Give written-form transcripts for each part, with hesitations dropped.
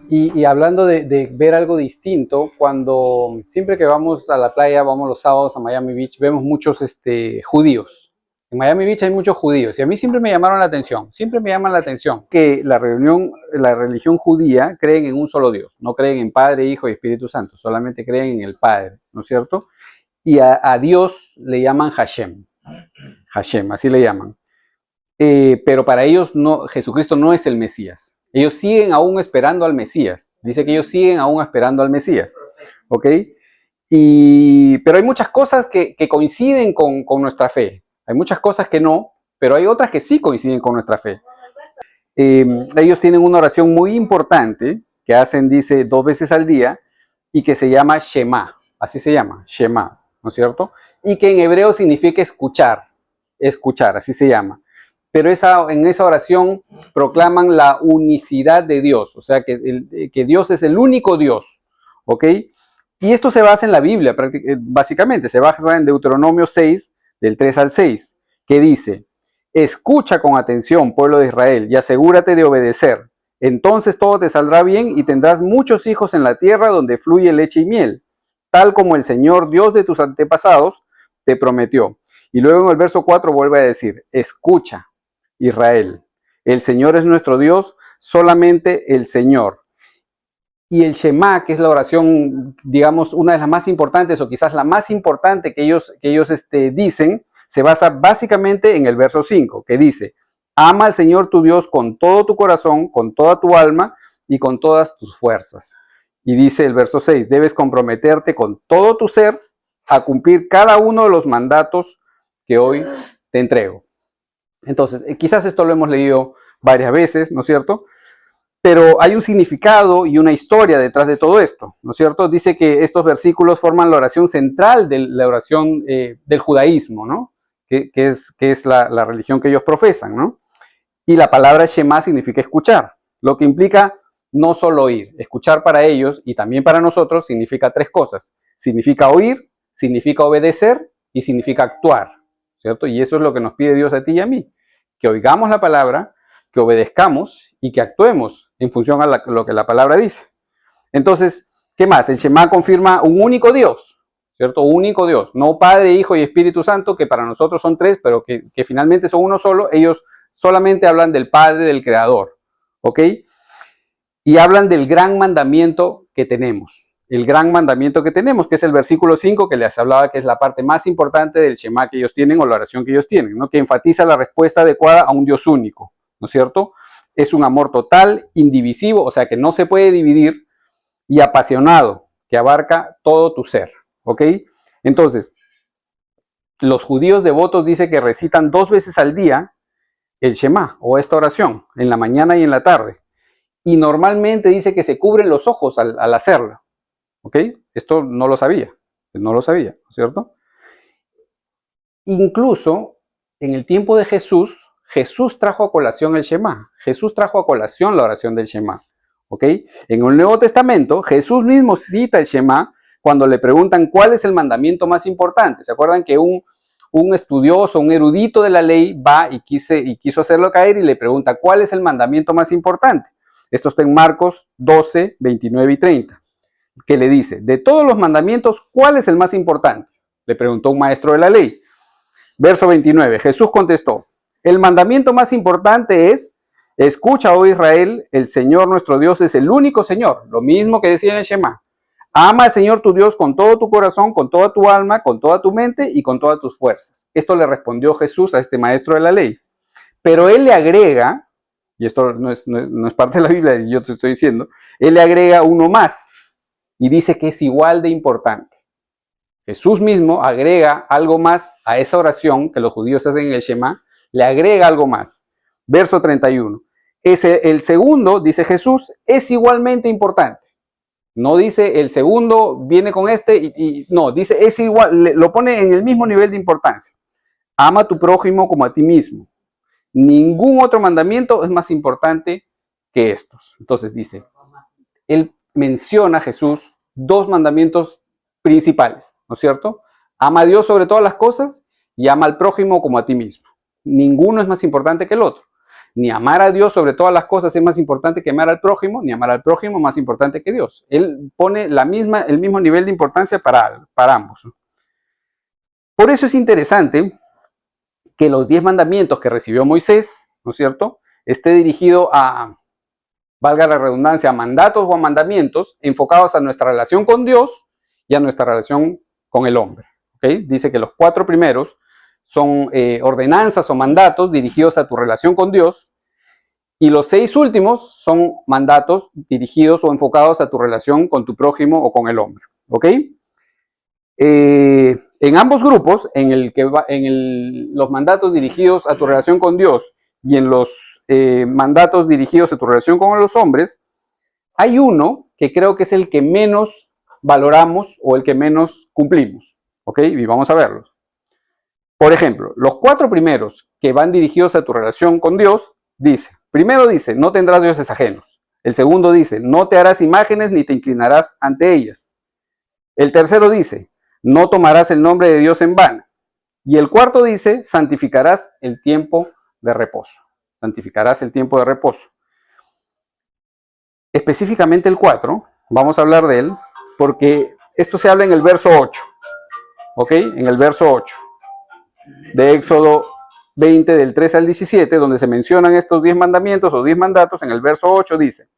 Y hablando de ver algo distinto, cuando siempre que vamos a la playa, vamos los sábados a Miami Beach, vemos muchos judíos. En Miami Beach hay muchos judíos y a mí siempre me llamaron la atención, siempre me llaman la atención que la religión judía creen en un solo Dios, no creen en Padre, Hijo y Espíritu Santo, solamente creen en el Padre, ¿no es cierto? Y a Dios le llaman Hashem, Hashem, así le llaman. Pero para ellos no, Jesucristo no es el Mesías. Ellos siguen aún esperando al Mesías. Dice que ellos siguen aún esperando al Mesías. ¿Ok? Pero hay muchas cosas que coinciden con nuestra fe. Hay muchas cosas que no, pero hay otras que sí coinciden con nuestra fe. Ellos tienen una oración muy importante que hacen, dice, 2 veces al día y que se llama Shema. Así se llama, Shema, ¿no es cierto? Y que en hebreo significa escuchar, así se llama. Pero en esa oración proclaman la unicidad de Dios, o sea, que Dios es el único Dios, ¿ok? Y esto se basa en la Biblia, básicamente, se basa en Deuteronomio 6, del 3 al 6, que dice: escucha con atención, pueblo de Israel, y asegúrate de obedecer. Entonces todo te saldrá bien y tendrás muchos hijos en la tierra donde fluye leche y miel, tal como el Señor, Dios de tus antepasados, te prometió. Y luego en el verso 4 vuelve a decir: escucha, Israel, el Señor es nuestro Dios, solamente el Señor. Y el Shema, que es la oración, digamos, una de las más importantes, o quizás la más importante que ellos dicen, se basa básicamente en el verso 5, que dice: ama al Señor tu Dios con todo tu corazón, con toda tu alma y con todas tus fuerzas. Y dice el verso 6, debes comprometerte con todo tu ser a cumplir cada uno de los mandatos que hoy te entrego. Entonces, quizás esto lo hemos leído varias veces, ¿no es cierto? Pero hay un significado y una historia detrás de todo esto, ¿no es cierto? Dice que estos versículos forman la oración central de la oración del judaísmo, ¿no? Que es la religión que ellos profesan, ¿no? Y la palabra Shema significa escuchar, lo que implica no solo oír. Escuchar para ellos y también para nosotros significa 3 cosas. Significa oír, significa obedecer y significa actuar, ¿cierto? Y eso es lo que nos pide Dios a ti y a mí, que oigamos la palabra, que obedezcamos y que actuemos en función a lo que la palabra dice. Entonces, ¿qué más? El Shema confirma un único Dios, ¿cierto? Un único Dios, no Padre, Hijo y Espíritu Santo, que para nosotros son 3, pero que finalmente son uno solo. Ellos solamente hablan del Padre, del Creador, ¿ok? Y hablan del gran mandamiento que tenemos. El gran mandamiento que tenemos, que es el versículo 5 que les hablaba, que es la parte más importante del Shema que ellos tienen, o la oración que ellos tienen, ¿no? Que enfatiza la respuesta adecuada a un Dios único, ¿no es cierto? Es un amor total, indivisivo, o sea que no se puede dividir, y apasionado, que abarca todo tu ser, ¿ok? Entonces, los judíos devotos dice que recitan 2 veces al día el Shema, o esta oración, en la mañana y en la tarde. Y normalmente dice que se cubren los ojos al hacerlo, ¿ok? Esto no lo sabía, ¿cierto? Incluso en el tiempo de Jesús, Jesús trajo a colación el Shema. Jesús trajo a colación la oración del Shema. ¿Ok? En el Nuevo Testamento, Jesús mismo cita el Shema cuando le preguntan cuál es el mandamiento más importante. ¿Se acuerdan que un estudioso, un erudito de la ley va y quiso hacerlo caer y le pregunta cuál es el mandamiento más importante? Esto está en Marcos 12, 29 y 30, que le dice: de todos los mandamientos, ¿cuál es el más importante? Le preguntó un maestro de la ley. Verso 29, Jesús contestó: el mandamiento más importante es: escucha, oh Israel, el Señor nuestro Dios es el único Señor. Lo mismo que decía en el Shema. Ama al Señor tu Dios con todo tu corazón, con toda tu alma, con toda tu mente y con todas tus fuerzas. Esto le respondió Jesús a este maestro de la ley. Pero él le agrega, y esto no es parte de la Biblia, yo te estoy diciendo, él le agrega uno más y dice que es igual de importante. Jesús mismo agrega algo más a esa oración que los judíos hacen en el Shema, le agrega algo más. Verso 31. El segundo, dice Jesús, es igualmente importante. No dice el segundo viene con no, dice es igual, lo pone en el mismo nivel de importancia. Ama a tu prójimo como a ti mismo. Ningún otro mandamiento es más importante que estos. Entonces dice, él menciona, Jesús, 2 mandamientos principales, ¿no es cierto? Ama a Dios sobre todas las cosas y ama al prójimo como a ti mismo. Ninguno es más importante que el otro. ni amar a Dios sobre todas las cosas es más importante que amar al prójimo, ni amar al prójimo más importante que Dios. Él pone el mismo nivel de importancia para ambos. Por eso es interesante que los 10 mandamientos que recibió Moisés, ¿no es cierto?, esté dirigido a, valga la redundancia, a mandatos o a mandamientos enfocados a nuestra relación con Dios y a nuestra relación con el hombre. ¿Okay? Dice que los 4 primeros son ordenanzas o mandatos dirigidos a tu relación con Dios, y los 6 últimos son mandatos dirigidos o enfocados a tu relación con tu prójimo o con el hombre. ¿Ok? En ambos grupos, los mandatos dirigidos a tu relación con Dios y en los mandatos dirigidos a tu relación con los hombres, hay uno que creo que es el que menos valoramos o el que menos cumplimos. ¿Ok? Y vamos a verlos. Por ejemplo, los 4 primeros que van dirigidos a tu relación con Dios, primero dice, no tendrás dioses ajenos. El segundo dice, no te harás imágenes ni te inclinarás ante ellas. El tercero dice, no tomarás el nombre de Dios en vano. Y el cuarto dice, santificarás el tiempo de reposo. Santificarás el tiempo de reposo. Específicamente el 4, vamos a hablar de él, porque esto se habla en el verso 8. ¿Ok? En el verso 8 de Éxodo 20, del 3 al 17, donde se mencionan estos 10 mandamientos o 10 mandatos. En el verso 8 dice,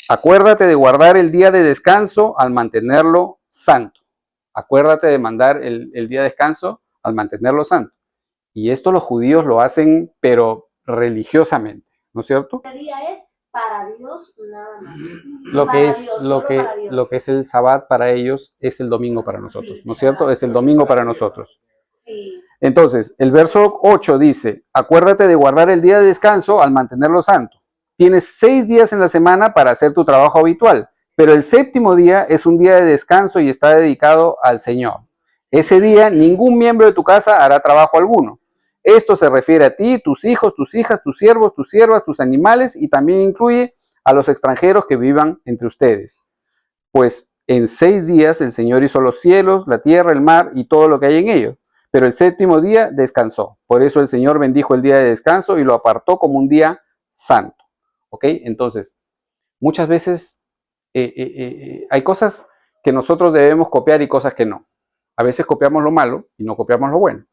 acuérdate de guardar el día de descanso al mantenerlo santo. Acuérdate de mandar el día de descanso al mantenerlo santo. Y esto los judíos lo hacen, pero religiosamente, ¿no es cierto? Este día es para Dios nada más. Lo que es el Sabbat para ellos es el domingo para nosotros, sí, ¿no es cierto? Es el domingo para nosotros. Sí. Entonces, el verso 8 dice, acuérdate de guardar el día de descanso al mantenerlo santo. Tienes 6 días en la semana para hacer tu trabajo habitual, pero el séptimo día es un día de descanso y está dedicado al Señor. Ese día ningún miembro de tu casa hará trabajo alguno. Esto se refiere a ti, tus hijos, tus hijas, tus siervos, tus siervas, tus animales, y también incluye a los extranjeros que vivan entre ustedes. Pues en 6 días el Señor hizo los cielos, la tierra, el mar y todo lo que hay en ellos. Pero el séptimo día descansó. Por eso el Señor bendijo el día de descanso y lo apartó como un día santo. ¿Ok? Entonces, muchas veces hay cosas que nosotros debemos copiar y cosas que no. A veces copiamos lo malo y no copiamos lo bueno.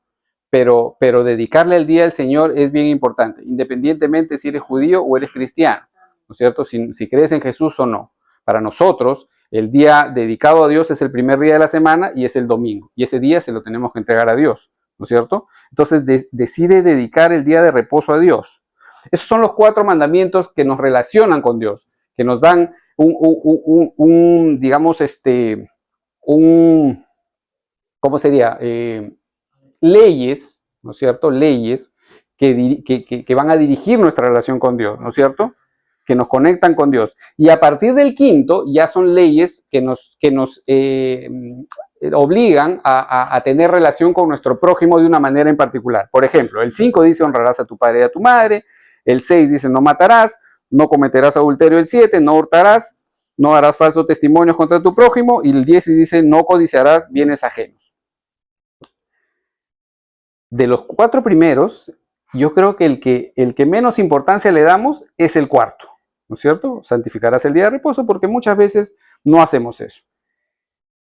Pero dedicarle el día al Señor es bien importante, independientemente si eres judío o eres cristiano, ¿no es cierto? Si crees en Jesús o no. Para nosotros, el día dedicado a Dios es el primer día de la semana y es el domingo. Y ese día se lo tenemos que entregar a Dios, ¿no es cierto? Entonces, decide dedicar el día de reposo a Dios. Esos son los 4 mandamientos que nos relacionan con Dios, que nos dan digamos, ¿cómo sería? Leyes, ¿no es cierto? Leyes que van a dirigir nuestra relación con Dios, ¿no es cierto? Que nos conectan con Dios. Y a partir del 5 ya son leyes que nos obligan a tener relación con nuestro prójimo de una manera en particular. Por ejemplo, el 5 dice honrarás a tu padre y a tu madre. El 6 dice no matarás, no cometerás adulterio. El 7 no hurtarás, no harás falsos testimonios contra tu prójimo. Y el 10 dice no codiciarás bienes ajenos. De los 4 primeros, yo creo que el que menos importancia le damos es el 4, ¿no es cierto? Santificarás el día de reposo, porque muchas veces no hacemos eso.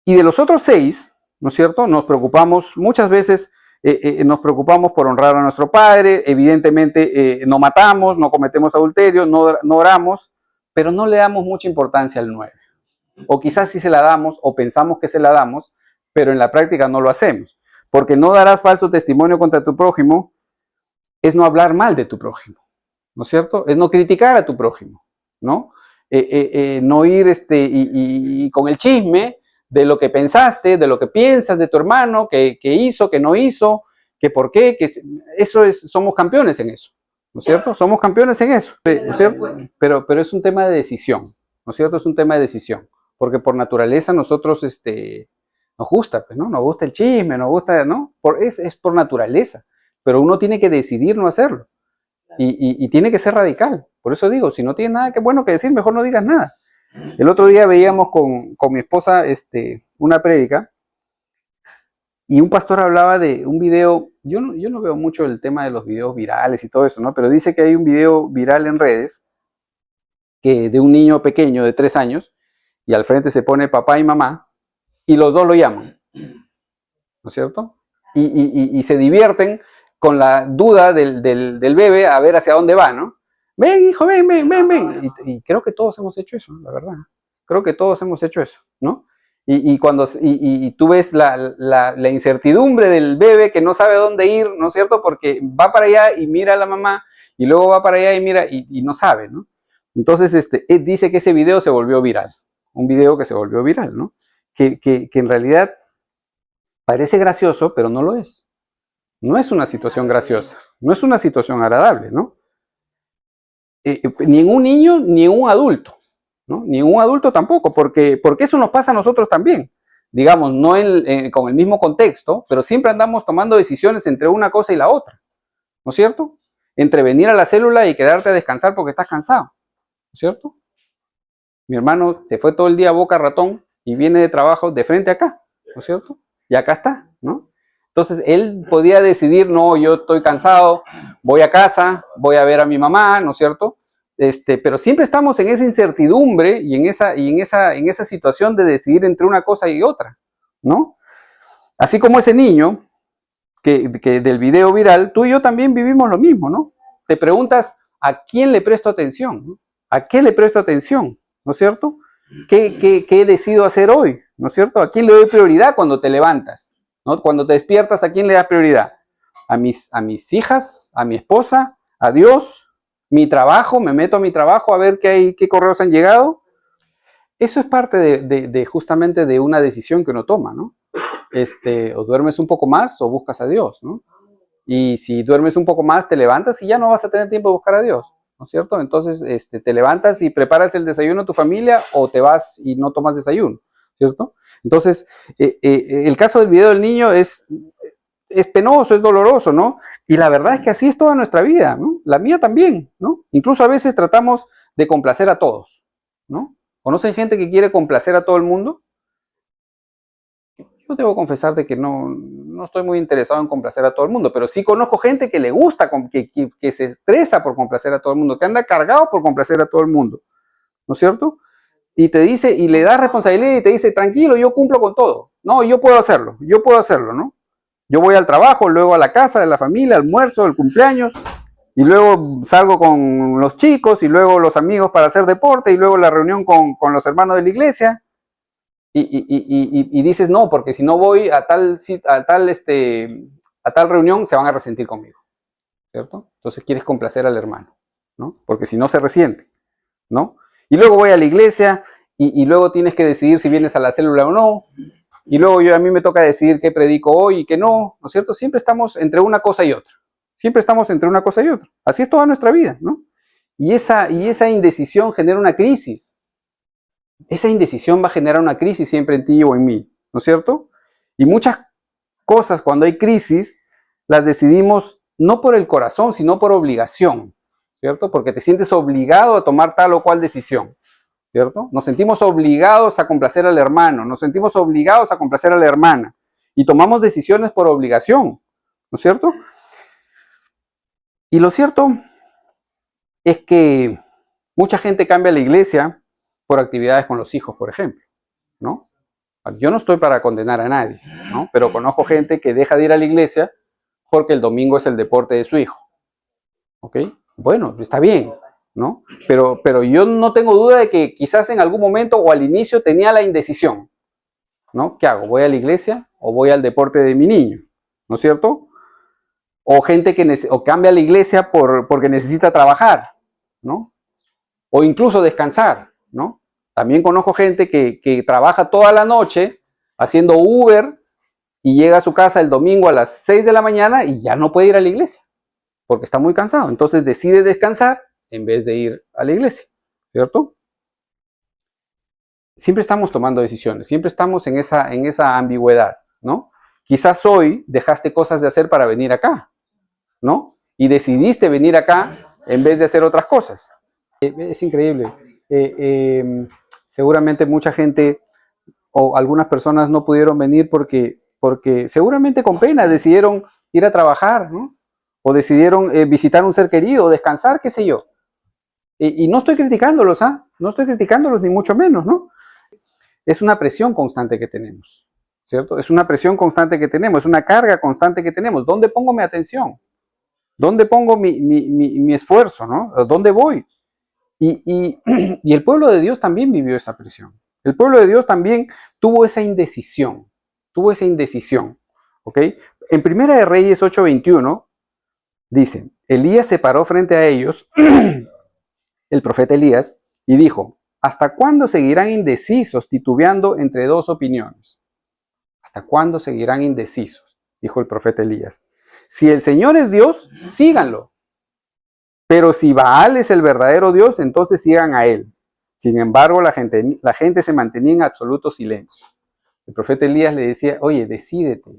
Y de los otros 6, ¿no es cierto? Nos preocupamos, muchas veces nos preocupamos por honrar a nuestro padre, evidentemente no matamos, no cometemos adulterio, no oramos, pero no le damos mucha importancia al 9. O quizás sí se la damos, o pensamos que se la damos, pero en la práctica no lo hacemos. Porque no darás falso testimonio contra tu prójimo es no hablar mal de tu prójimo, ¿no es cierto? Es no criticar a tu prójimo, ¿no? No ir y con el chisme de lo que pensaste, de lo que piensas de tu hermano, que hizo, que no hizo, que por qué, que eso es, somos campeones en eso, ¿no es cierto? Somos campeones en eso, ¿no es cierto? Pero es un tema de decisión, ¿no es cierto? Es un tema de decisión, porque por naturaleza nosotros, nos gusta, pues, ¿no? Nos gusta el chisme, nos gusta, ¿no? Es por naturaleza, pero uno tiene que decidir no hacerlo. Y tiene que ser radical. Por eso digo, si no tienes nada que bueno que decir, mejor no digas nada. El otro día veíamos con mi esposa una prédica y un pastor hablaba de un video yo no veo mucho el tema de los videos virales y todo eso, ¿no? Pero dice que hay un video viral en redes que de un niño pequeño de 3 años y al frente se pone papá y mamá y los dos lo llaman, ¿no es cierto? Y se divierten con la duda del bebé a ver hacia dónde va, ¿no? Ven, hijo, ven, ven, ven, ven. Y creo que todos hemos hecho eso, la verdad. Creo que todos hemos hecho eso, ¿no? Y tú ves la incertidumbre del bebé que no sabe dónde ir, ¿no es cierto? Porque va para allá y mira a la mamá, y luego va para allá y mira y no sabe, ¿no? Entonces, dice que ese video se volvió viral, un video que se volvió viral, ¿no? Que en realidad parece gracioso, pero no lo es. No es una situación graciosa, no es una situación agradable, ¿no? Ni en un niño, ni en un adulto, ¿no? Ni en un adulto tampoco, porque eso nos pasa a nosotros también. Digamos, no con el mismo contexto, pero siempre andamos tomando decisiones entre una cosa y la otra, ¿no es cierto? Entre venir a la célula y quedarte a descansar porque estás cansado, ¿no es cierto? Mi hermano se fue todo el día a Boca Ratón y viene de trabajo de frente acá, ¿no es cierto? Y acá está, ¿no? Entonces él podía decidir, no, yo estoy cansado, voy a casa, voy a ver a mi mamá, ¿no es cierto? Pero siempre estamos en esa incertidumbre y en esa situación de decidir entre una cosa y otra, ¿no? Así como ese niño que del video viral, tú y yo también vivimos lo mismo, ¿no? Te preguntas, ¿a quién le presto atención? ¿No? ¿A qué le presto atención? ¿No es cierto? ¿Qué decido hacer hoy? ¿No es cierto? ¿A quién le doy prioridad cuando te levantas? ¿No? Cuando te despiertas, ¿a quién le das prioridad? ¿A mis hijas? ¿A mi esposa? ¿A Dios? ¿Mi trabajo? ¿Me meto a mi trabajo a ver qué correos han llegado? Eso es parte justamente de una decisión que uno toma, ¿no? O duermes un poco más o buscas a Dios, ¿no? Y si duermes un poco más, te levantas y ya no vas a tener tiempo de buscar a Dios, ¿no es cierto? Entonces, te levantas y preparas el desayuno a tu familia o te vas y no tomas desayuno, ¿cierto? Entonces, el caso del video del niño es penoso, es doloroso, ¿no? Y la verdad es que así es toda nuestra vida, ¿no? La mía también, ¿no? Incluso a veces tratamos de complacer a todos, ¿no? ¿Conocen gente que quiere complacer a todo el mundo? Yo debo confesar de que no estoy muy interesado en complacer a todo el mundo, pero sí conozco gente que le gusta, que se estresa por complacer a todo el mundo, que anda cargado por complacer a todo el mundo, ¿no es cierto? Y te dice, y le da responsabilidad y te dice, tranquilo, yo cumplo con todo. No, yo puedo hacerlo, ¿no? Yo voy al trabajo, luego a la casa de la familia, almuerzo, el cumpleaños, y luego salgo con los chicos, y luego los amigos para hacer deporte, y luego la reunión con los hermanos de la iglesia, y dices no, porque si no voy a tal reunión se van a resentir conmigo, ¿cierto? Entonces quieres complacer al hermano, ¿no? Porque si no se resiente, ¿no? Y luego voy a la iglesia y luego tienes que decidir si vienes a la célula o no, y luego a mí me toca decidir qué predico hoy y qué no, ¿no es cierto? Siempre estamos entre una cosa y otra, siempre estamos entre una cosa y otra, así es toda nuestra vida, ¿no? Y esa indecisión genera una crisis. Esa indecisión va a generar una crisis siempre en ti o en mí, ¿no es cierto? Y muchas cosas cuando hay crisis las decidimos no por el corazón, sino por obligación, ¿cierto? Porque te sientes obligado a tomar tal o cual decisión, ¿cierto? Nos sentimos obligados a complacer al hermano, nos sentimos obligados a complacer a la hermana y tomamos decisiones por obligación, ¿no es cierto? Y lo cierto es que mucha gente cambia la iglesia por actividades con los hijos, por ejemplo, ¿no? Yo no estoy para condenar a nadie, ¿no? Pero conozco gente que deja de ir a la iglesia porque el domingo es el deporte de su hijo, ¿ok? Bueno, está bien, ¿no? Pero yo no tengo duda de que quizás en algún momento o al inicio tenía la indecisión, ¿no? ¿Qué hago? ¿Voy a la iglesia o voy al deporte de mi niño? ¿No es cierto? O gente que cambia la iglesia porque necesita trabajar, ¿no? O incluso descansar, ¿no? También conozco gente que trabaja toda la noche haciendo Uber y llega a su casa el domingo a las 6 de la mañana y ya no puede ir a la iglesia porque está muy cansado. Entonces decide descansar en vez de ir a la iglesia, ¿cierto? Siempre estamos tomando decisiones, siempre estamos en esa ambigüedad, ¿no? Quizás hoy dejaste cosas de hacer para venir acá, ¿no? Y decidiste venir acá en vez de hacer otras cosas. Es increíble. Seguramente mucha gente o algunas personas no pudieron venir porque seguramente con pena decidieron ir a trabajar, ¿no? O decidieron visitar un ser querido, o descansar, qué sé yo. Y no estoy criticándolos, ¿ah? No estoy criticándolos ni mucho menos, ¿no? Es una presión constante que tenemos, ¿cierto? Es una presión constante que tenemos, es una carga constante que tenemos. ¿Dónde pongo mi atención? ¿Dónde pongo mi esfuerzo, ¿no? ¿Dónde voy? Y el pueblo de Dios también vivió esa presión. El pueblo de Dios también tuvo esa indecisión, ¿ok? En Primera de Reyes 8:21 dice, Elías se paró frente a ellos, el profeta Elías, y dijo, ¿hasta cuándo seguirán indecisos titubeando entre dos opiniones? ¿Hasta cuándo seguirán indecisos? Dijo el profeta Elías. Si el Señor es Dios, síganlo. Pero si Baal es el verdadero Dios, entonces sigan a él. Sin embargo, la gente se mantenía en absoluto silencio. El profeta Elías le decía, oye, decídete.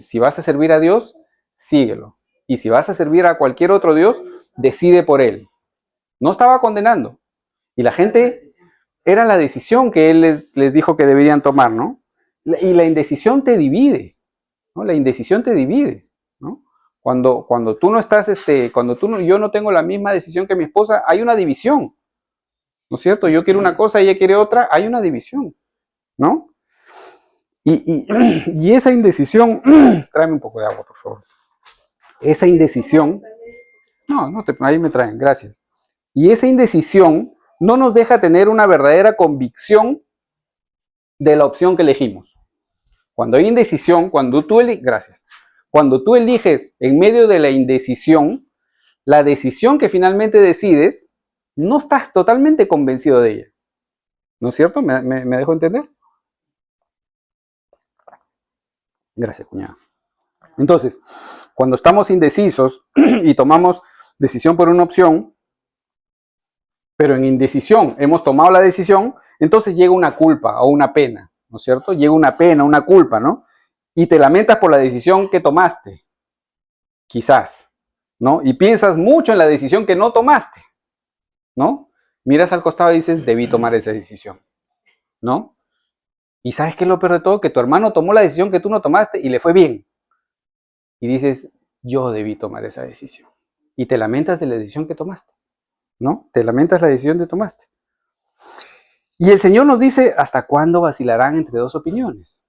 Si vas a servir a Dios, síguelo. Y si vas a servir a cualquier otro Dios, decide por él. No estaba condenando. Y la gente, era la decisión que él les dijo que deberían tomar, ¿no? Y la indecisión te divide, ¿no? La indecisión te divide, ¿no? Cuando tú no estás, yo no tengo la misma decisión que mi esposa, hay una división, ¿no es cierto? Yo quiero una cosa, ella quiere otra, hay una división, ¿no? Y esa indecisión, tráeme un poco de agua, por favor. Esa indecisión, ahí me traen, gracias. Y esa indecisión no nos deja tener una verdadera convicción de la opción que elegimos. Cuando hay indecisión, cuando tú eliges en medio de la indecisión, la decisión que finalmente decides, no estás totalmente convencido de ella. ¿No es cierto? ¿Me dejo entender? Gracias, cuñado. Entonces, cuando estamos indecisos y tomamos decisión por una opción, pero en indecisión hemos tomado la decisión, entonces llega una culpa o una pena, ¿no es cierto? Llega una pena, una culpa, ¿no? Y te lamentas por la decisión que tomaste, quizás, ¿no? Y piensas mucho en la decisión que no tomaste, ¿no? Miras al costado y dices, debí tomar esa decisión, ¿no? Y ¿sabes qué es lo peor de todo? Que tu hermano tomó la decisión que tú no tomaste y le fue bien. Y dices, yo debí tomar esa decisión. Y te lamentas de la decisión que tomaste, ¿no? Te lamentas la decisión que tomaste. Y el Señor nos dice, ¿hasta cuándo vacilarán entre dos opiniones?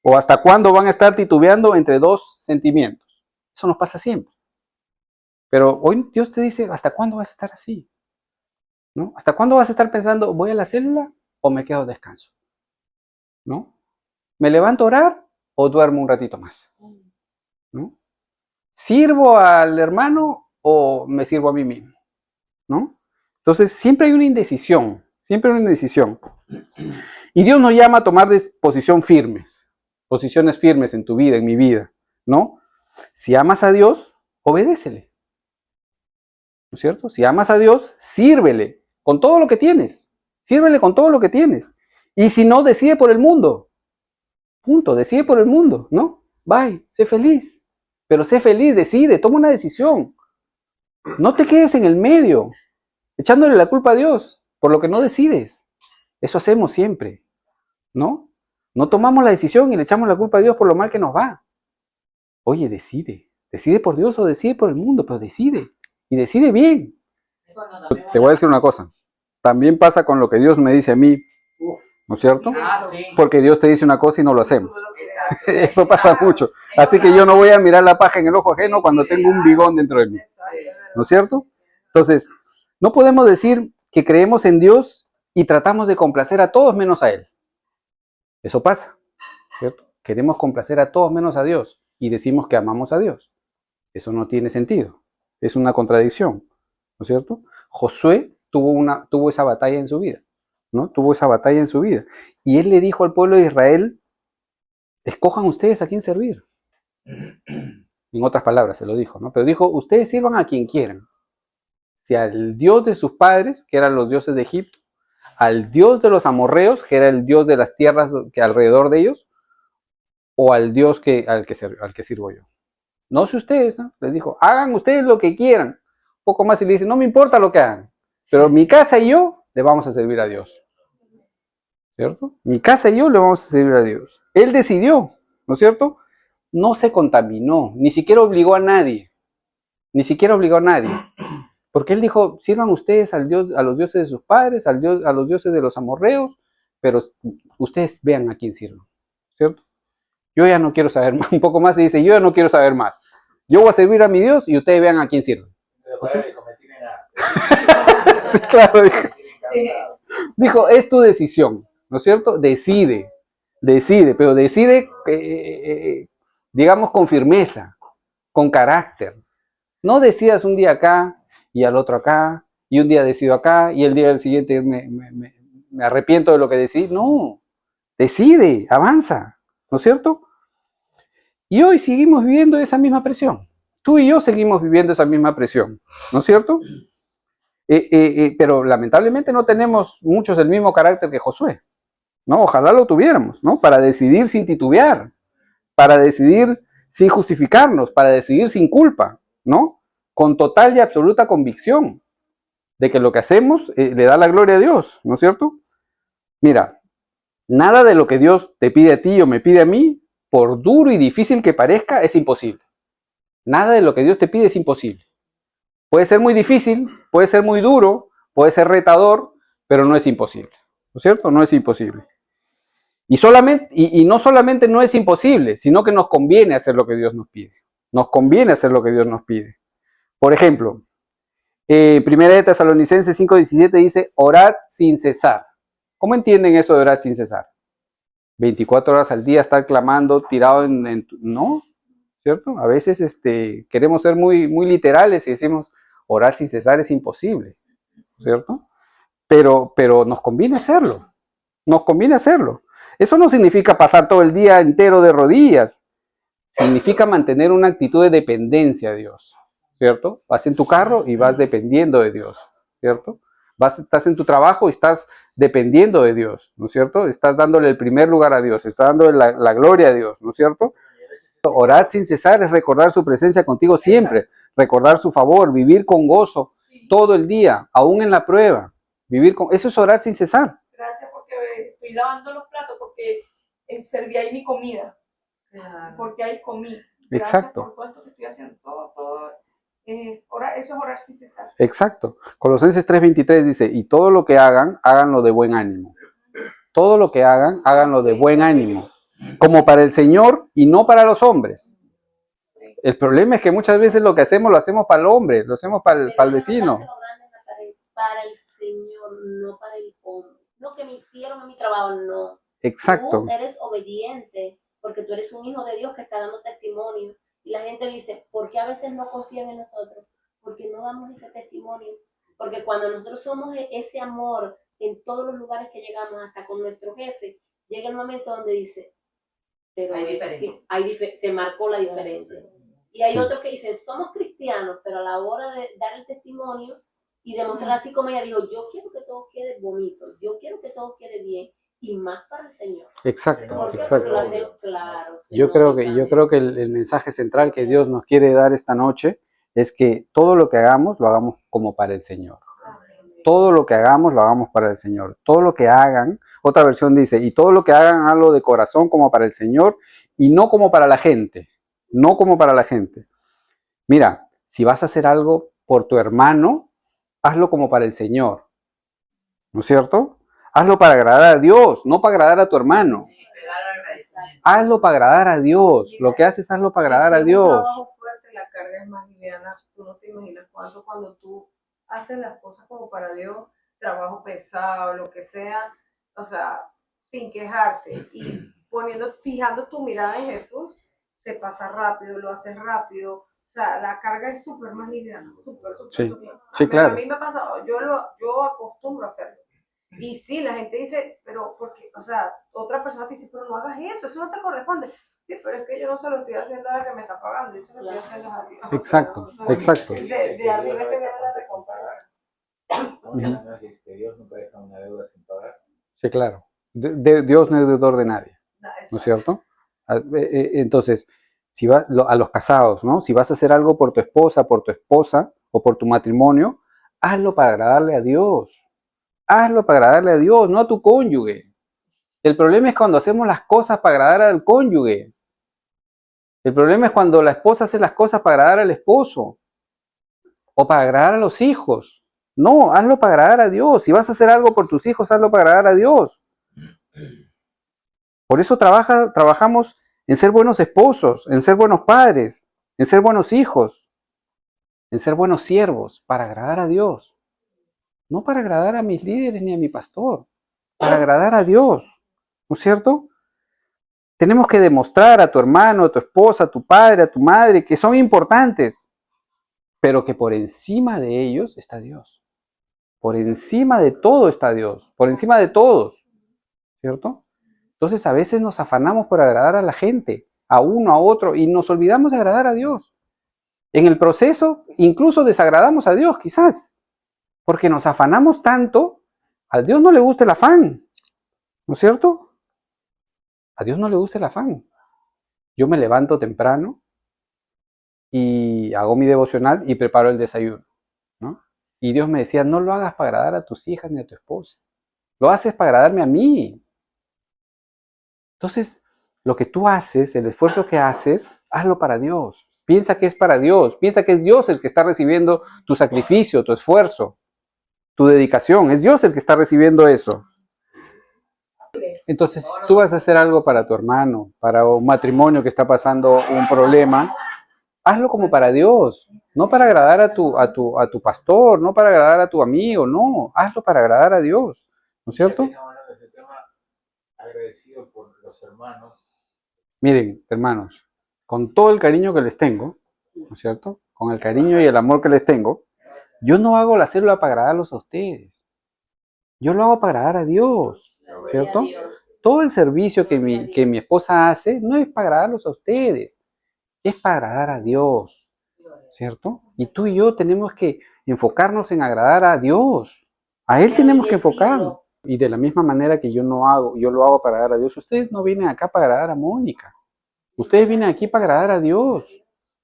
¿O hasta cuándo van a estar titubeando entre dos sentimientos? Eso nos pasa siempre. Pero hoy Dios te dice, ¿hasta cuándo vas a estar así? ¿No? ¿Hasta cuándo vas a estar pensando, voy a la célula o me quedo descanso? ¿No? ¿Me levanto a orar o duermo un ratito más? ¿No? ¿Sirvo al hermano o me sirvo a mí mismo? ¿No? Entonces siempre hay una indecisión, siempre hay una indecisión. Y Dios nos llama a tomar posiciones firmes en tu vida, en mi vida, ¿no? Si amas a Dios, obedécele, ¿no es cierto? Si amas a Dios, sírvele con todo lo que tienes, sírvele con todo lo que tienes. Y si no, decide por el mundo, punto, decide por el mundo, ¿no? Bye, sé feliz, pero sé feliz, decide, toma una decisión. No te quedes en el medio, echándole la culpa a Dios por lo que no decides. Eso hacemos siempre, ¿no? No tomamos la decisión y le echamos la culpa a Dios por lo mal que nos va. Oye, decide por Dios o decide por el mundo, pero decide, y decide bien. Te voy a decir una cosa, también pasa con lo que Dios me dice a mí, ¿no es cierto? Porque Dios te dice una cosa y no lo hacemos. Eso pasa mucho. Así que yo no voy a mirar la paja en el ojo ajeno cuando tengo un bigón dentro de mí, ¿no es cierto? Entonces, no podemos decir que creemos en Dios y tratamos de complacer a todos menos a Él. Eso pasa, ¿cierto? Queremos complacer a todos menos a Dios y decimos que amamos a Dios. Eso no tiene sentido. Es una contradicción, ¿no es cierto? Josué tuvo esa batalla en su vida, ¿no? Tuvo esa batalla en su vida. Y él le dijo al pueblo de Israel, escojan ustedes a quién servir. En otras palabras se lo dijo, ¿no? Pero dijo, ustedes sirvan a quien quieran. Si al Dios de sus padres, que eran los dioses de Egipto, al Dios de los amorreos, que era el Dios de las tierras que alrededor de ellos, o al Dios al que sirvo yo. No sé ustedes, ¿no? Les dijo, hagan ustedes lo que quieran. Un poco más y le dice, no me importa lo que hagan, pero mi casa y yo le vamos a servir a Dios. ¿Cierto? Mi casa y yo le vamos a servir a Dios. Él decidió, ¿no es cierto? no se contaminó, ni siquiera obligó a nadie, ni siquiera obligó a nadie. Porque él dijo, sirvan ustedes al Dios, a los dioses de sus padres, a los dioses de los amorreos, pero ustedes vean a quién sirven, ¿cierto? Yo ya no quiero saber más, un poco más y dice, yo ya no quiero saber más. Yo voy a servir a mi Dios y ustedes vean a quién sirven. ¿Sí? Sí, claro. Dijo, es tu decisión, ¿no es cierto? Decide, pero decide, digamos, con firmeza, con carácter. No decidas un día acá y al otro acá, y un día decido acá y el día del siguiente me arrepiento de lo que decidí. No, decide, avanza, ¿no es cierto? Y hoy seguimos viviendo esa misma presión. Tú y yo seguimos viviendo esa misma presión, ¿no es cierto? Pero lamentablemente no tenemos muchos el mismo carácter que Josué, ¿no? Ojalá lo tuviéramos, ¿no? Para decidir sin titubear, para decidir sin justificarnos, para decidir sin culpa, ¿no? Con total y absoluta convicción de que lo que hacemos le da la gloria a Dios, ¿no es cierto? Mira, nada de lo que Dios te pide a ti o me pide a mí, por duro y difícil que parezca, es imposible. Nada de lo que Dios te pide es imposible. Puede ser muy difícil, puede ser muy duro, puede ser retador, pero no es imposible, ¿no es cierto? No es imposible. Y no solamente no es imposible, sino que nos conviene hacer lo que Dios nos pide. Nos conviene hacer lo que Dios nos pide. Por ejemplo, Primera de Tesalonicenses 5:17 dice, orad sin cesar. ¿Cómo entienden eso de orar sin cesar? 24 horas al día estar clamando, tirado no, ¿cierto? A veces queremos ser muy, muy literales y decimos, orar sin cesar es imposible, ¿cierto? Pero nos conviene hacerlo, nos conviene hacerlo. Eso no significa pasar todo el día entero de rodillas, significa mantener una actitud de dependencia de Dios, ¿cierto? Vas en tu carro y vas dependiendo de Dios, ¿cierto? Estás en tu trabajo y estás dependiendo de Dios, ¿no es cierto? Estás dándole el primer lugar a Dios, estás dándole la gloria a Dios, ¿no es cierto? Orar sin cesar es recordar su presencia contigo siempre, recordar su favor, vivir con gozo todo el día, aún en la prueba. Eso es orar sin cesar. Gracias porque estoy lavando los platos, porque serví ahí mi comida, porque ahí comí. Gracias. Exacto. Por todo esto que estoy haciendo, todo es orar, eso es orar sin cesar. Exacto. Colosenses 3:23 dice, y todo lo que hagan, háganlo de buen ánimo. Todo lo que hagan, háganlo de buen ánimo, como para el Señor y no para los hombres. El problema es que muchas veces lo que hacemos lo hacemos para el hombre, lo hacemos para el vecino. Para el Señor, no para el hombre. Lo que me hicieron en mi trabajo, no. Exacto. Tú eres obediente porque tú eres un hijo de Dios que está dando testimonio. Y la gente dice, ¿por qué a veces no confían en nosotros? Porque no damos ese testimonio. Porque cuando nosotros somos ese amor en todos los lugares que llegamos, hasta con nuestro jefe, llega el momento donde dice, pero hay diferencia. Se marcó la diferencia. Y hay Sí. otros que dicen, somos cristianos, pero a la hora de dar el testimonio y demostrar así como ella dijo, yo quiero que todo quede bonito, yo quiero que todo quede bien, y más para el Señor. Exacto, Porque exacto. lo hace, claro, Yo creo que el mensaje central que Dios nos quiere dar esta noche es que todo lo que hagamos, lo hagamos como para el Señor. Todo lo que hagamos, lo hagamos para el Señor. Todo lo que hagan, otra versión dice, y todo lo que hagan, háganlo de corazón como para el Señor y no como para la gente. No como para la gente. Mira, si vas a hacer algo por tu hermano, hazlo como para el Señor. ¿No es cierto? Hazlo para agradar a Dios, no para agradar a tu hermano. Hazlo para agradar a Dios. Lo que haces, hazlo para agradar a Dios. Un trabajo fuerte, la carga es más liviana. Tú no te imaginas cuánto cuando tú haces las cosas como para Dios, trabajo pesado, lo que sea, o sea, sin quejarte y fijando tu mirada en Jesús, se pasa rápido, lo haces rápido. O sea, la carga es súper más liviana, súper. Sí, claro. A mí me ha pasado, yo acostumbro a hacerlo. Y sí, la gente dice, pero porque, o sea, otra persona te dice, pero no hagas eso no te corresponde. Sí, pero es que yo no se lo estoy haciendo a la que me está pagando, yo se lo estoy haciendo a Dios. Exacto, exacto. De arriba es que viene la recompensa. No es que Dios nunca deja una deuda sin pagar. Sí, claro. Dios no es deudor de nadie, ¿no es cierto? Entonces, si vas a los casados, ¿no? Si vas a hacer algo por tu esposa o por tu matrimonio, hazlo para agradarle a Dios. Hazlo para agradarle a Dios, no a tu cónyuge. El problema es cuando hacemos las cosas para agradar al cónyuge. El problema es cuando la esposa hace las cosas para agradar al esposo o para agradar a los hijos. No, hazlo para agradar a Dios. Si vas a hacer algo por tus hijos, hazlo para agradar a Dios. Por eso trabajamos en ser buenos esposos, en ser buenos padres, en ser buenos hijos, en ser buenos siervos, para agradar a Dios. No para agradar a mis líderes ni a mi pastor, para agradar a Dios. ¿No es cierto? Tenemos que demostrar a tu hermano, a tu esposa, a tu padre, a tu madre, que son importantes, pero que por encima de ellos está Dios. Por encima de todo está Dios, por encima de todos, ¿cierto? Entonces a veces nos afanamos por agradar a la gente, a uno, a otro, y nos olvidamos de agradar a Dios. En el proceso, incluso desagradamos a Dios, quizás, porque nos afanamos tanto, a Dios no le gusta el afán, ¿no es cierto? A Dios no le gusta el afán. Yo me levanto temprano y hago mi devocional y preparo el desayuno, ¿no? Y Dios me decía, no lo hagas para agradar a tus hijas ni a tu esposa, lo haces para agradarme a mí. Entonces, lo que tú haces, el esfuerzo que haces, hazlo para Dios. Piensa que es para Dios, piensa que es Dios el que está recibiendo tu sacrificio, tu esfuerzo, tu dedicación, es Dios el que está recibiendo eso. Entonces, tú vas a hacer algo para tu hermano, para un matrimonio que está pasando un problema, hazlo como para Dios, no para agradar a tu pastor, no para agradar a tu amigo, no, hazlo para agradar a Dios, ¿no es cierto? Agradecido por los hermanos. Miren, hermanos, con todo el cariño que les tengo, ¿no es cierto? Con el cariño y el amor que les tengo, yo no hago la célula para agradarlos a ustedes, yo lo hago para agradar a Dios, ¿cierto? Todo el servicio que mi esposa hace no es para agradarlos a ustedes, es para agradar a Dios, ¿cierto? Y tú y yo tenemos que enfocarnos en agradar a Dios. A Él tenemos que enfocarnos. Y de la misma manera que yo lo hago para agradar a Dios, ustedes no vienen acá para agradar a Mónica. Ustedes vienen aquí para agradar a Dios,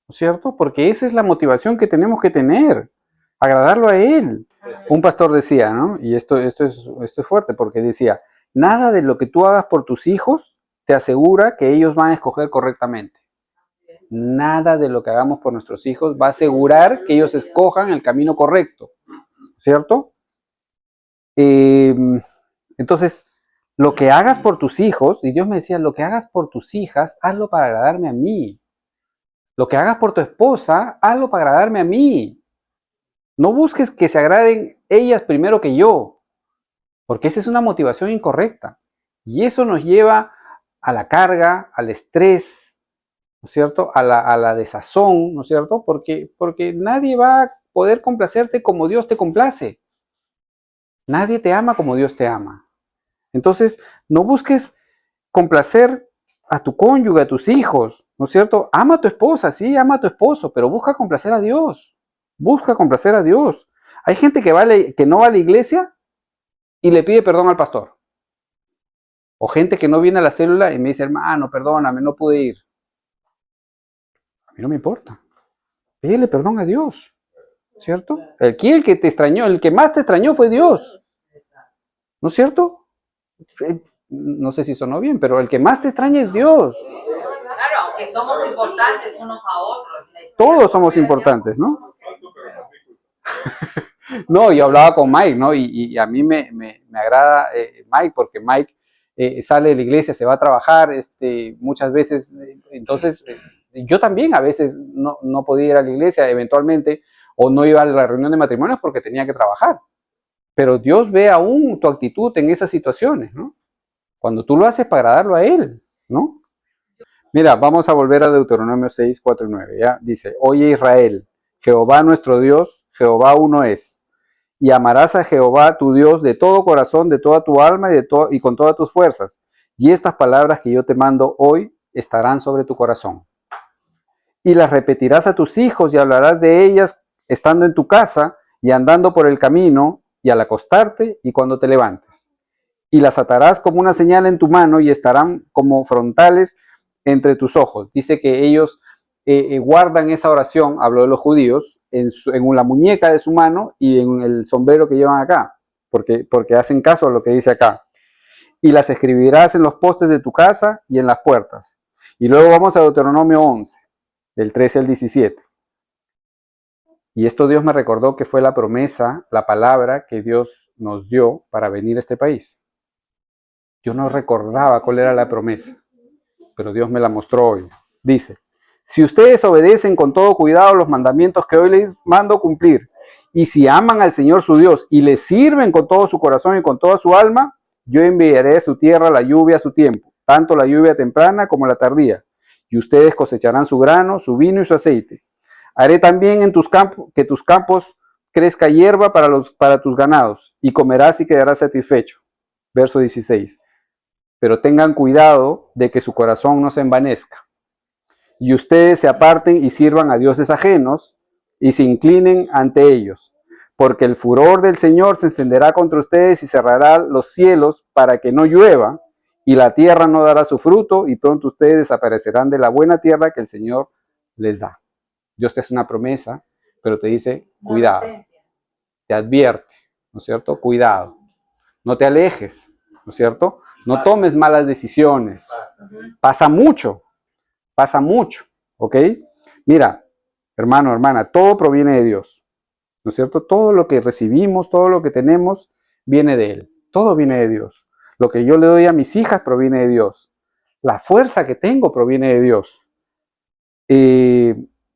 ¿no es cierto? Porque esa es la motivación que tenemos que tener, agradarlo a Él. Un pastor decía, ¿no? Y esto es fuerte, porque decía, nada de lo que tú hagas por tus hijos te asegura que ellos van a escoger correctamente. Nada de lo que hagamos por nuestros hijos va a asegurar que ellos escojan el camino correcto, ¿cierto? Entonces, lo que hagas por tus hijos, y Dios me decía, lo que hagas por tus hijas, hazlo para agradarme a mí. Lo que hagas por tu esposa, hazlo para agradarme a mí. No busques que se agraden ellas primero que yo, porque esa es una motivación incorrecta. Y eso nos lleva a la carga, al estrés, ¿no es cierto? A la desazón, ¿no es cierto? Porque nadie va a poder complacerte como Dios te complace. Nadie te ama como Dios te ama. Entonces, no busques complacer a tu cónyuge, a tus hijos, ¿no es cierto? Ama a tu esposa, sí, ama a tu esposo, pero busca complacer a Dios. Busca complacer a Dios. Hay gente que no va a la iglesia y le pide perdón al pastor. O gente que no viene a la célula y me dice, hermano, perdóname, no pude ir. A mí no me importa. Pídele perdón a Dios, ¿cierto? El que te extrañó, el que más te extrañó fue Dios. ¿No es cierto? No sé si sonó bien, pero el que más te extraña es Dios. Claro, aunque somos importantes unos a otros. Todos somos importantes, ¿no? No, yo hablaba con Mike, ¿no? Y a mí me agrada Mike, porque Mike sale de la iglesia, se va a trabajar, muchas veces, entonces yo también a veces no podía ir a la iglesia eventualmente, o no iba a la reunión de matrimonios porque tenía que trabajar. Pero Dios ve aún tu actitud en esas situaciones, ¿no? Cuando tú lo haces para agradarlo a Él, ¿no? Mira, vamos a volver a Deuteronomio 6, 4 y 9, ¿ya? Dice, oye Israel, Jehová nuestro Dios, Jehová uno es. Y amarás a Jehová tu Dios de todo corazón, de toda tu alma y con todas tus fuerzas. Y estas palabras que yo te mando hoy estarán sobre tu corazón. Y las repetirás a tus hijos y hablarás de ellas estando en tu casa y andando por el camino y al acostarte y cuando te levantes. Y las atarás como una señal en tu mano y estarán como frontales entre tus ojos. Dice que ellos guardan esa oración, hablo de los judíos, en la muñeca de su mano y en el sombrero que llevan acá, porque hacen caso a lo que dice acá. Y las escribirás en los postes de tu casa y en las puertas. Y luego vamos a Deuteronomio 11, del 13 al 17. Y esto Dios me recordó que fue la promesa, la palabra que Dios nos dio para venir a este país. Yo no recordaba cuál era la promesa, pero Dios me la mostró hoy. Dice, si ustedes obedecen con todo cuidado los mandamientos que hoy les mando cumplir, y si aman al Señor su Dios y le sirven con todo su corazón y con toda su alma, yo enviaré a su tierra la lluvia a su tiempo, tanto la lluvia temprana como la tardía, y ustedes cosecharán su grano, su vino y su aceite. Haré también en tus campos que tus campos crezca hierba para tus ganados, y comerás y quedarás satisfecho. Verso 16. Pero tengan cuidado de que su corazón no se envanezca, y ustedes se aparten y sirvan a dioses ajenos, y se inclinen ante ellos, porque el furor del Señor se encenderá contra ustedes y cerrará los cielos para que no llueva, y la tierra no dará su fruto, y pronto ustedes desaparecerán de la buena tierra que el Señor les da. Dios te hace una promesa, pero te dice, cuidado, te advierte, ¿no es cierto? Cuidado, no te alejes, ¿no es cierto? No tomes malas decisiones. Pasa mucho, ¿ok? Mira, hermano, hermana, todo proviene de Dios, ¿no es cierto? Todo lo que recibimos, todo lo que tenemos, viene de Él. Todo viene de Dios. Lo que yo le doy a mis hijas proviene de Dios. La fuerza que tengo proviene de Dios.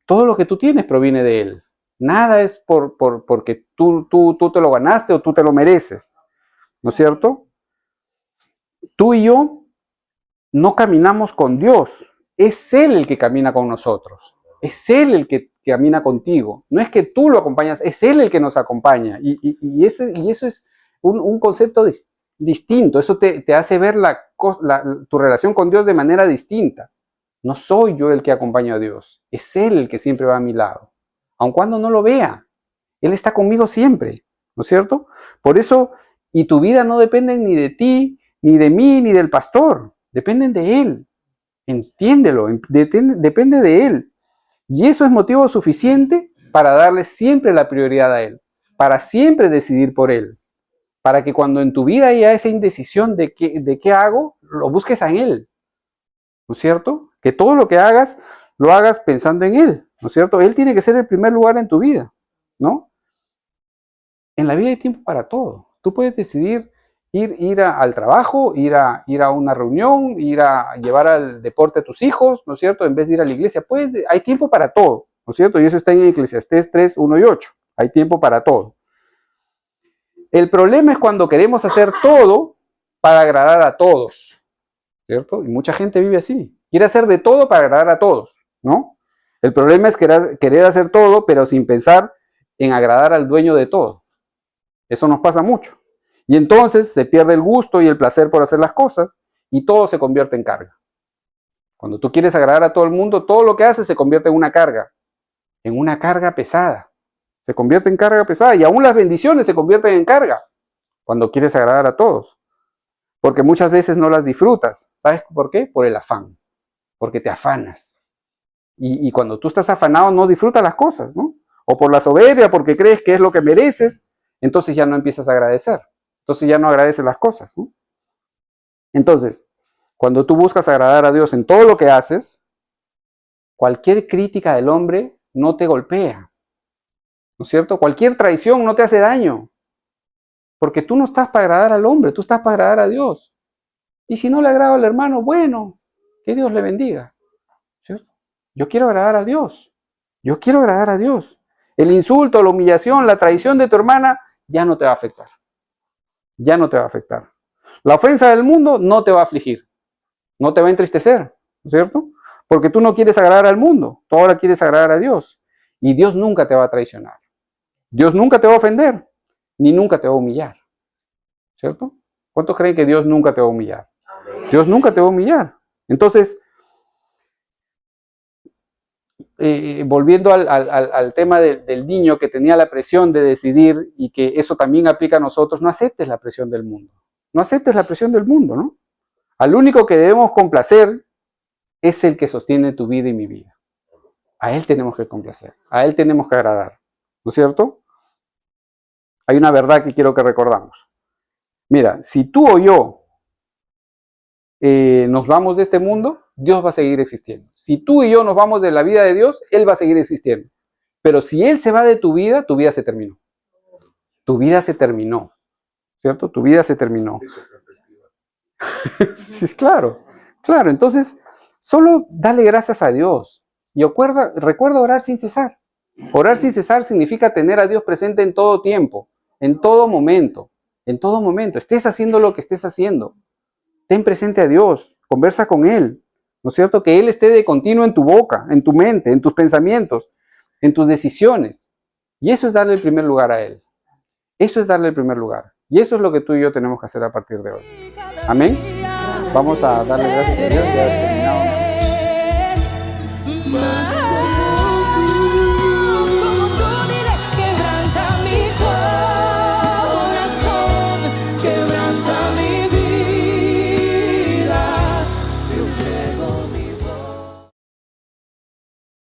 Todo lo que tú tienes proviene de Él. Nada es porque tú te lo ganaste o tú te lo mereces, ¿no es cierto? Tú y yo no caminamos con Dios. Es Él el que camina con nosotros. Es Él el que camina contigo. No es que tú lo acompañas, es Él el que nos acompaña. Y eso es un concepto distinto. Eso te hace ver tu relación con Dios de manera distinta. No soy yo el que acompaño a Dios. Es Él el que siempre va a mi lado. Aun cuando no lo vea. Él está conmigo siempre. ¿No es cierto? Por eso, y tu vida no depende ni de ti, ni de mí, ni del pastor. Dependen de Él. Entiéndelo. Depende de Él. Y eso es motivo suficiente para darle siempre la prioridad a Él. Para siempre decidir por Él. Para que cuando en tu vida haya esa indecisión de qué hago, lo busques a Él. ¿No es cierto? Que todo lo que hagas, lo hagas pensando en Él. ¿No es cierto? Él tiene que ser el primer lugar en tu vida. ¿No? En la vida hay tiempo para todo. Tú puedes decidir ir al trabajo, ir a una reunión, ir a llevar al deporte a tus hijos, ¿no es cierto? En vez de ir a la iglesia, pues hay tiempo para todo, ¿no es cierto? Y eso está en Eclesiastés 3, 1 y 8. Hay tiempo para todo. El problema es cuando queremos hacer todo para agradar a todos, ¿cierto? Y mucha gente vive así. Quiere hacer de todo para agradar a todos, ¿no? El problema es querer hacer todo, pero sin pensar en agradar al dueño de todo. Eso nos pasa mucho. Y entonces se pierde el gusto y el placer por hacer las cosas y todo se convierte en carga. Cuando tú quieres agradar a todo el mundo, todo lo que haces se convierte en una carga pesada. Se convierte en carga pesada y aún las bendiciones se convierten en carga cuando quieres agradar a todos. Porque muchas veces no las disfrutas. ¿Sabes por qué? Por el afán. Porque te afanas. Y cuando tú estás afanado no disfrutas las cosas, ¿no? O por la soberbia, porque crees que es lo que mereces, entonces ya no empiezas a agradecer. Entonces ya no agradeces las cosas, ¿no? Entonces, cuando tú buscas agradar a Dios en todo lo que haces, cualquier crítica del hombre no te golpea, ¿no es cierto? Cualquier traición no te hace daño, porque tú no estás para agradar al hombre, tú estás para agradar a Dios. Y si no le agrada al hermano, bueno, que Dios le bendiga, ¿cierto? Yo quiero agradar a Dios, yo quiero agradar a Dios. El insulto, la humillación, la traición de tu hermana ya no te va a afectar. Ya no te va a afectar. La ofensa del mundo no te va a afligir, no te va a entristecer, ¿no es cierto? Porque tú no quieres agradar al mundo, tú ahora quieres agradar a Dios. Y Dios nunca te va a traicionar. Dios nunca te va a ofender, ni nunca te va a humillar, ¿cierto? ¿Cuántos creen que Dios nunca te va a humillar? Dios nunca te va a humillar. Entonces, volviendo al tema del niño que tenía la presión de decidir y que eso también aplica a nosotros, no aceptes la presión del mundo. No aceptes la presión del mundo, ¿no? Al único que debemos complacer es el que sostiene tu vida y mi vida. A Él tenemos que complacer, a Él tenemos que agradar, ¿no es cierto? Hay una verdad que quiero que recordamos. Mira, si tú o yo nos vamos de este mundo, Dios va a seguir existiendo. Si tú y yo nos vamos de la vida de Dios, Él va a seguir existiendo. Pero si Él se va de tu vida se terminó. Tu vida se terminó. ¿Cierto? Tu vida se terminó. Sí, claro, claro. Entonces, solo dale gracias a Dios. Y recuerda orar sin cesar. Orar sin cesar significa tener a Dios presente en todo tiempo, en todo momento, en todo momento. Estés haciendo lo que estés haciendo. Ten presente a Dios, conversa con Él. ¿No es cierto? Que Él esté de continuo en tu boca, en tu mente, en tus pensamientos, en tus decisiones. Y eso es darle el primer lugar a Él. Eso es darle el primer lugar. Y eso es lo que tú y yo tenemos que hacer a partir de hoy. Amén. Vamos a darle gracias a Dios. Ya terminamos.